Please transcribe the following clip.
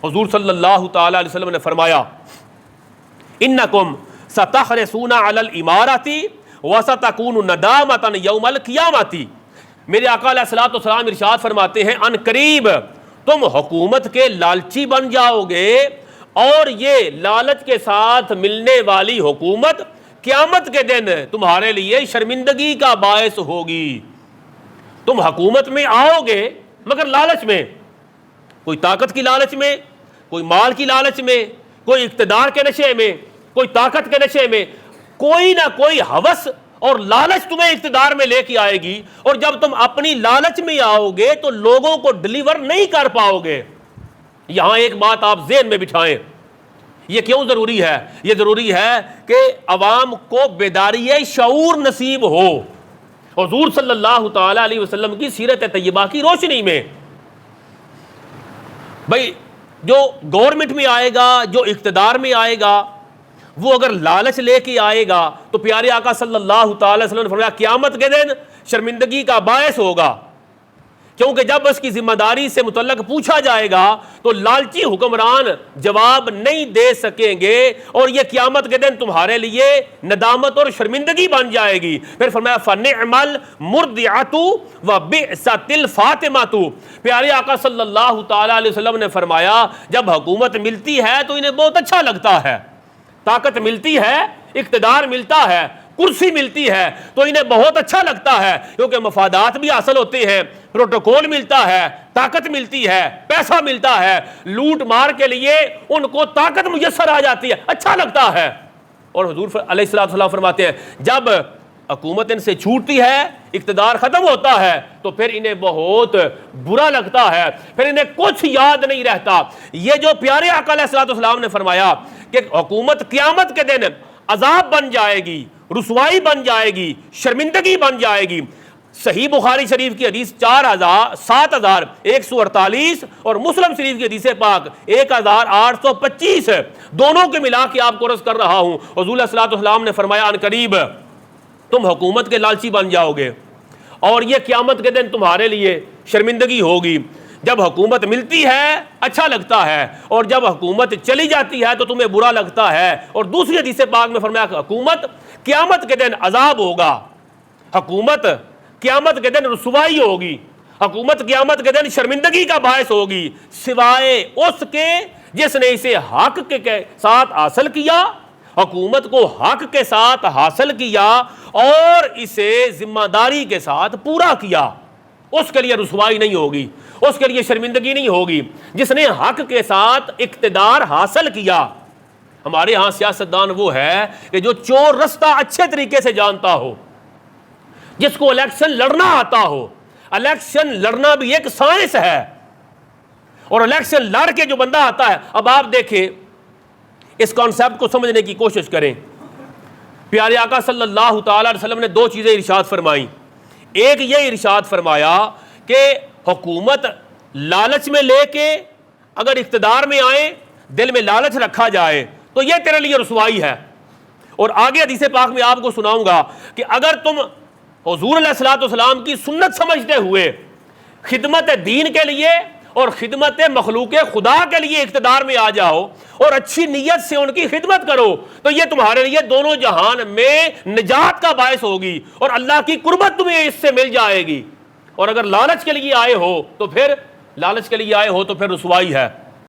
حضور صلی اللہ تعالی علیہ وسلم نے فرمایا انکم ستحرسون علی الامارۃ وستکون ندامۃ یوم القیامۃ، میرے آقا علیہ الصلوۃ والسلام ارشاد فرماتے ہیں ان قریب تم حکومت کے لالچی بن جاؤ گے، اور یہ لالچ کے ساتھ ملنے والی حکومت قیامت کے دن تمہارے لیے شرمندگی کا باعث ہوگی۔ تم حکومت میں آؤ گے مگر لالچ میں، کوئی طاقت کی لالچ میں، کوئی مال کی لالچ میں، کوئی اقتدار کے نشے میں، کوئی طاقت کے نشے میں، کوئی نہ کوئی ہوس اور لالچ تمہیں اقتدار میں لے کے آئے گی، اور جب تم اپنی لالچ میں آؤ گے تو لوگوں کو ڈلیور نہیں کر پاؤ گے۔ یہاں ایک بات آپ ذہن میں بٹھائیں، یہ کیوں ضروری ہے؟ یہ ضروری ہے کہ عوام کو بیداری شعور نصیب ہو حضور صلی اللہ تعالی علیہ وسلم کی سیرت طیبہ کی روشنی میں۔ بھائی جو گورنمنٹ میں آئے گا، جو اقتدار میں آئے گا، وہ اگر لالچ لے کے آئے گا تو پیارے آقا صلی اللہ تعالی وسلم نے فرمایا قیامت کے دن شرمندگی کا باعث ہوگا، کیونکہ جب اس کی ذمہ داری سے متعلق پوچھا جائے گا تو لالچی حکمران جواب نہیں دے سکیں گے، اور یہ قیامت کے دن تمہارے لیے ندامت اور شرمندگی بن جائے گی۔ پھر فرمایا فَنِعْمَ الْمُرْضِعَةُ وَبِئْسَتِ الْفَاطِمَةُ، پیارے آقا صلی اللہ تعالی علیہ وسلم نے فرمایا جب حکومت ملتی ہے تو انہیں بہت اچھا لگتا ہے، طاقت ملتی ہے، اقتدار ملتا ہے، کرسی ملتی ہے تو انہیں بہت اچھا لگتا ہے، کیونکہ مفادات بھی حاصل ہوتے ہیں، پروٹوکول ملتا ہے، طاقت ملتی ہے، پیسہ ملتا ہے، لوٹ مار کے لیے ان کو طاقت میسر آ جاتی ہے، اچھا لگتا ہے۔ اور حضور علیہ السلام فرماتے ہیں جب حکومت ان سے چھوٹتی ہے، اقتدار ختم ہوتا ہے تو پھر انہیں بہت برا لگتا ہے، پھر انہیں کچھ یاد نہیں رہتا۔ یہ جو پیارے آقا علیہ السلام نے فرمایا کہ حکومت قیامت کے دن عذاب بن جائے گی، رسوائی بن جائے گی، شرمندگی بن جائے گی، صحیح بخاری شریف کی حدیث 7148 اور مسلم شریف کی حدیث پاک 1825 دونوں کے ملا کے آپ کو عرض کر رہا ہوں۔ حضور علیہ السلام نے فرمایا ان قریب تم حکومت کے لالچی بن جاؤ گے، اور یہ قیامت کے دن تمہارے لیے شرمندگی ہوگی۔ جب حکومت ملتی ہے اچھا لگتا ہے، اور جب حکومت چلی جاتی ہے تو تمہیں برا لگتا ہے۔ اور دوسری حدیث پاک میں فرمایا کہ حکومت قیامت کے دن عذاب ہوگا، حکومت قیامت کے دن رسوائی ہوگی، حکومت قیامت کے دن شرمندگی کا باعث ہوگی، سوائے اس کے جس نے اسے حق کے ساتھ حاصل کیا، حکومت کو حق کے ساتھ حاصل کیا اور اسے ذمہ داری کے ساتھ پورا کیا، اس کے لیے رسوائی نہیں ہوگی، اس کے لیے شرمندگی نہیں ہوگی۔ جس نے حق کے ساتھ اقتدار حاصل کیا، ہمارے ہاں سیاستدان وہ ہے کہ جو چور رستہ اچھے طریقے سے جانتا ہو، جس کو الیکشن لڑنا آتا ہو۔ الیکشن لڑنا بھی ایک سائنس ہے، اور الیکشن لڑ کے جو بندہ آتا ہے، اب آپ دیکھیں اس کانسیپٹ کو سمجھنے کی کوشش کریں۔ پیارے آقا صلی اللہ تعالی علیہ وسلم نے دو چیزیں ارشاد فرمائیں۔ ایک یہ ارشاد فرمایا کہ حکومت لالچ میں لے کے اگر اقتدار میں آئے، دل میں لالچ رکھا جائے تو یہ تیرے لیے رسوائی ہے۔ اور آگے حدیث پاک میں آپ کو سناؤں گا کہ اگر تم حضور علیہ السلام کی سنت سمجھتے ہوئے خدمت دین کے لیے اور خدمت مخلوق خدا کے لیے اقتدار میں آ جاؤ اور اچھی نیت سے ان کی خدمت کرو تو یہ تمہارے لیے دونوں جہان میں نجات کا باعث ہوگی، اور اللہ کی قربت تمہیں اس سے مل جائے گی۔ اور اگر لالچ کے لیے آئے ہو تو پھر رسوائی ہے۔